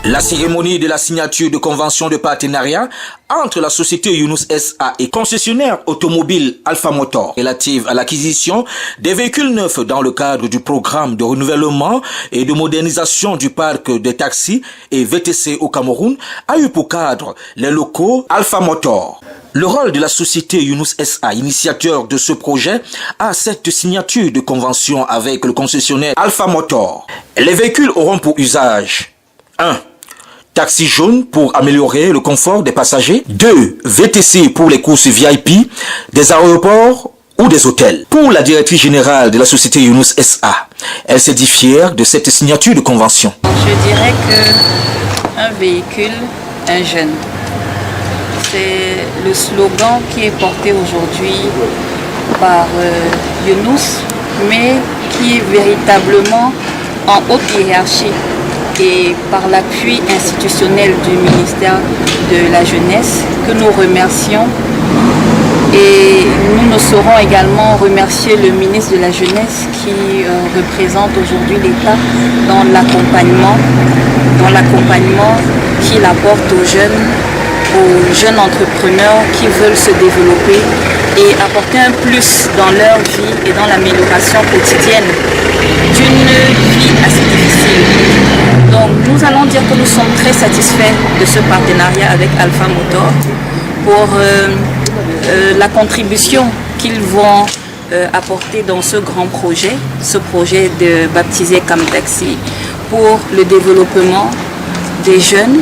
La cérémonie de la signature de convention de partenariat entre la société Younous SA et concessionnaire automobile Alpha Motor relative à l'acquisition des véhicules neufs dans le cadre du programme de renouvellement et de modernisation du parc des taxis et VTC au Cameroun a eu pour cadre les locaux Alpha Motor. Le rôle de la société Younous SA, initiateur de ce projet, a cette signature de convention avec le concessionnaire Alpha Motor. Les véhicules auront pour usage 1. Taxi jaune pour améliorer le confort des passagers. 2. VTC pour les courses VIP des aéroports ou des hôtels. Pour la directrice générale de la société Younous SA, elle s'est dit fière de cette signature de convention. Je dirais qu'un véhicule, un jeune. C'est le slogan qui est porté aujourd'hui par Younous, mais qui est véritablement en haute hiérarchie et par l'appui institutionnel du ministère de la Jeunesse que nous remercions. Et nous ne saurons également remercier le ministre de la Jeunesse qui représente aujourd'hui l'État dans l'accompagnement qu'il apporte aux jeunes entrepreneurs qui veulent se développer et apporter un plus dans leur vie et dans l'amélioration quotidienne d'une vie assez difficile. Donc nous allons dire que nous sommes très satisfaits de ce partenariat avec Alpha Motor pour la contribution qu'ils vont apporter dans ce grand projet, ce projet de baptisé Camtaxi, pour le développement des jeunes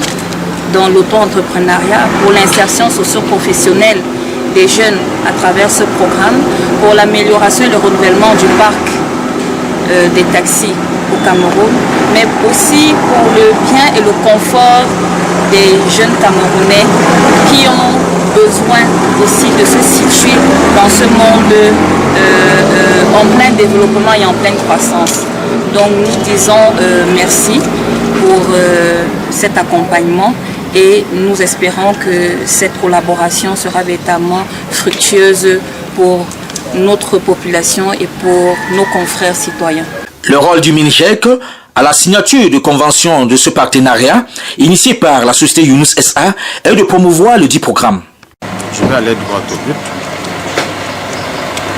dans l'auto-entrepreneuriat, pour l'insertion socio-professionnelle des jeunes à travers ce programme, pour l'amélioration et le renouvellement du parc des taxis au Cameroun, mais aussi pour le bien et le confort des jeunes Camerounais qui ont besoin aussi de se situer dans ce monde en plein développement et en pleine croissance. Donc nous disons merci pour cet accompagnement et nous espérons que cette collaboration sera véritablement fructueuse pour notre population et pour nos confrères citoyens. Le rôle du MINJEC à la signature de convention de ce partenariat, initié par la société Younous SA, est de promouvoir le dit programme. Je vais aller droit au but.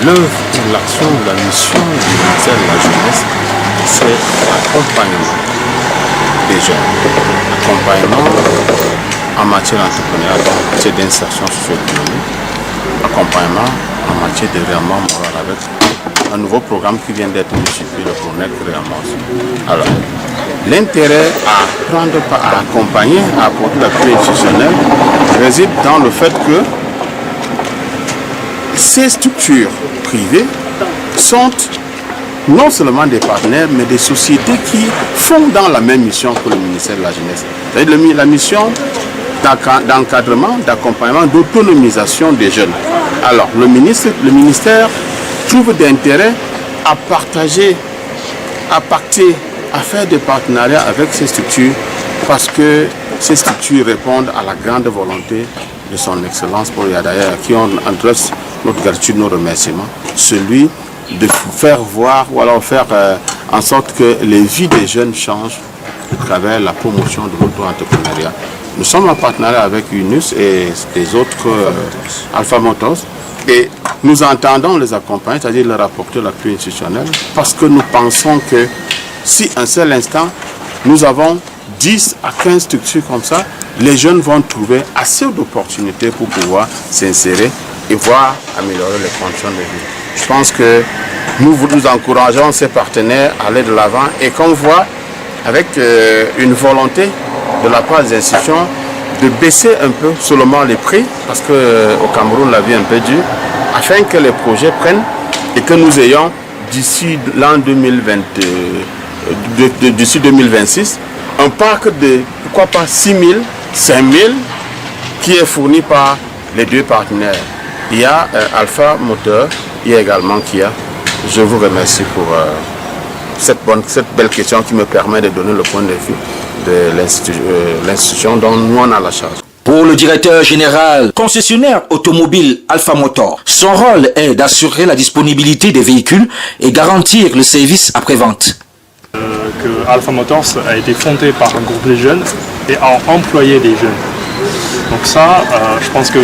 L'œuvre, l'action, la mission du ministère de la Jeunesse, c'est l'accompagnement des jeunes. Accompagnement en matière d'entrepreneuriat, en matière d'insertion socio-économique, accompagnement en matière de développement moral avec un nouveau programme qui vient d'être multiplié pour naître réellement. Alors, l'intérêt à prendre part, à accompagner, à apporter l'appui institutionnel réside dans le fait que ces structures privées sont non seulement des partenaires, mais des sociétés qui font dans la même mission que le ministère de la Jeunesse. C'est-à-dire la mission d'encadrement, d'accompagnement, d'autonomisation des jeunes. Alors, le ministère trouve d'intérêt à partager, à pacter, à faire des partenariats avec ces structures parce que ces structures répondent à la grande volonté de son Excellence Paul Yadaya, à qui on adresse notre gratitude, nos remerciements, celui de faire voir ou alors faire en sorte que les vies des jeunes changent à travers la promotion de l'auto-entrepreneuriat. Nous sommes en partenariat avec Younous et les autres Alpha Motors et nous entendons les accompagner, c'est-à-dire leur apporter l'appui institutionnel parce que nous pensons que si un seul instant nous avons 10 à 15 structures comme ça, les jeunes vont trouver assez d'opportunités pour pouvoir s'insérer et voir améliorer les conditions de vie. Je pense que nous encourageons ces partenaires à aller de l'avant et qu'on voit avec une volonté de la part des institutions de baisser un peu seulement les prix parce qu'au Cameroun la vie est un peu dure afin que les projets prennent et que nous ayons d'ici l'an 2026 un parc de pourquoi pas 6 000, 5 000 qui est fourni par les deux partenaires. Il y a Alpha Motor, il y a également Kia. Je vous remercie pour cette belle question qui me permet de donner le point de vue de l'institution dont nous on a la charge. Pour le directeur général concessionnaire automobile Alpha Motor, son rôle est d'assurer la disponibilité des véhicules et garantir le service après-vente. Que Alpha Motors a été fondé par un groupe de jeunes et à employer des jeunes. Donc ça, je pense que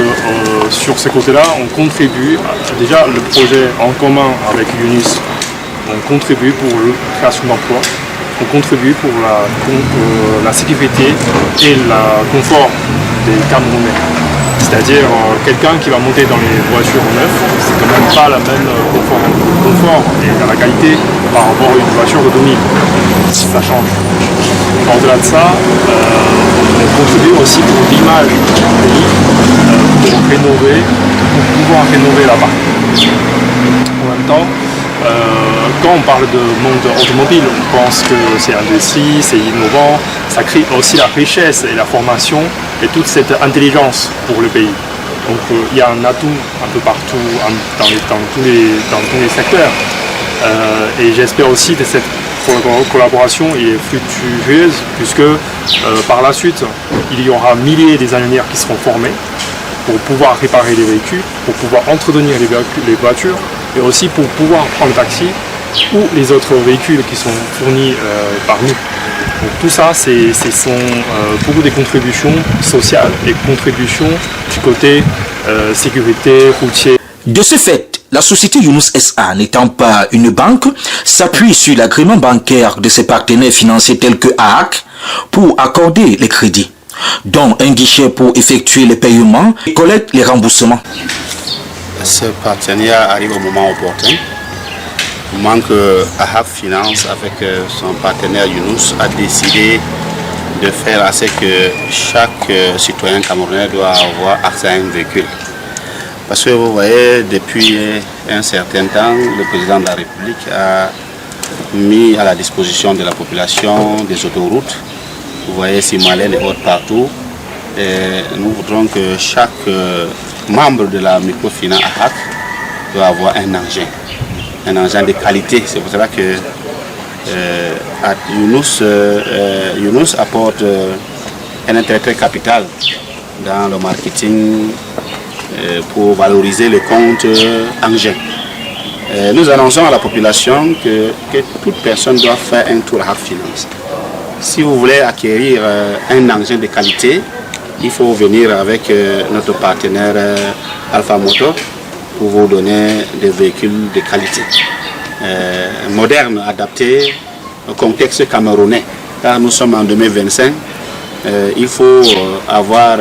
sur ce côté-là, on contribue, déjà le projet en commun avec Yunus, on contribue pour la création d'emplois, on contribue pour la sécurité et le confort des Camerounais. C'est-à-dire quelqu'un qui va monter dans les voitures neuves, c'est quand même pas la même confort et la qualité par rapport à une voiture de 2000. Ça change. Au-delà de ça, on contribue aussi pour l'image du pays, pour pouvoir rénover là-bas. En même temps, quand on parle de monde automobile, on pense que c'est industrie, c'est innovant, ça crée aussi la richesse et la formation et toute cette intelligence pour le pays. Donc il y a un atout un peu partout dans tous les secteurs. Et j'espère aussi que cette collaboration est fructueuse puisque par la suite, il y aura milliers d'ingénieurs qui seront formés pour pouvoir réparer les véhicules, pour pouvoir entretenir les voitures et aussi pour pouvoir prendre taxi ou les autres véhicules qui sont fournis par nous. Donc tout ça, ce sont beaucoup de contributions sociales et contributions du côté sécurité routière. De ce fait, la société Yunus SA, n'étant pas une banque, s'appuie sur l'agrément bancaire de ses partenaires financiers tels que AAC pour accorder les crédits, dont un guichet pour effectuer les paiements et collecte les remboursements. Ce partenariat arrive au moment opportun. Au moment que AHAC Finance, avec son partenaire Yunus, a décidé de faire assez que chaque citoyen camerounais doit avoir accès à un véhicule. Parce que vous voyez, depuis un certain temps, le président de la République a mis à la disposition de la population des autoroutes. Vous voyez Simalène et autres partout. Et nous voudrons que chaque membre de la microfinance AHAC doit avoir un engin de qualité. C'est pour cela que Yunus apporte un intérêt très capital dans le marketing pour valoriser le compte engin. Nous annonçons à la population que toute personne doit faire un tour à AHAC Finance. Si vous voulez acquérir un engin de qualité, il faut venir avec notre partenaire Alpha Motor pour vous donner des véhicules de qualité, modernes, adaptés au contexte camerounais. Car nous sommes en 2025, il faut avoir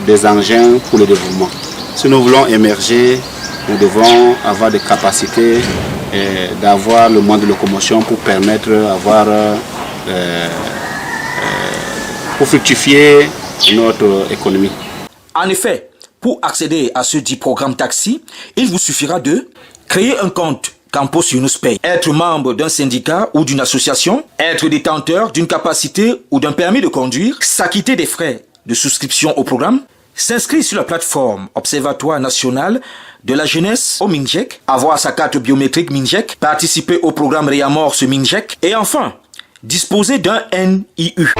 des engins pour le développement. Si nous voulons émerger, nous devons avoir des capacités d'avoir le moyen de locomotion pour permettre pour fructifier notre économie. En effet, pour accéder à ce dit programme taxi, il vous suffira de créer un compte Campos Yunus Pay, être membre d'un syndicat ou d'une association, être détenteur d'une capacité ou d'un permis de conduire, s'acquitter des frais de souscription au programme, s'inscrire sur la plateforme Observatoire National de la Jeunesse au Minjek, avoir sa carte biométrique Minjek, participer au programme Réamorce Minjek et enfin, disposer d'un NIU.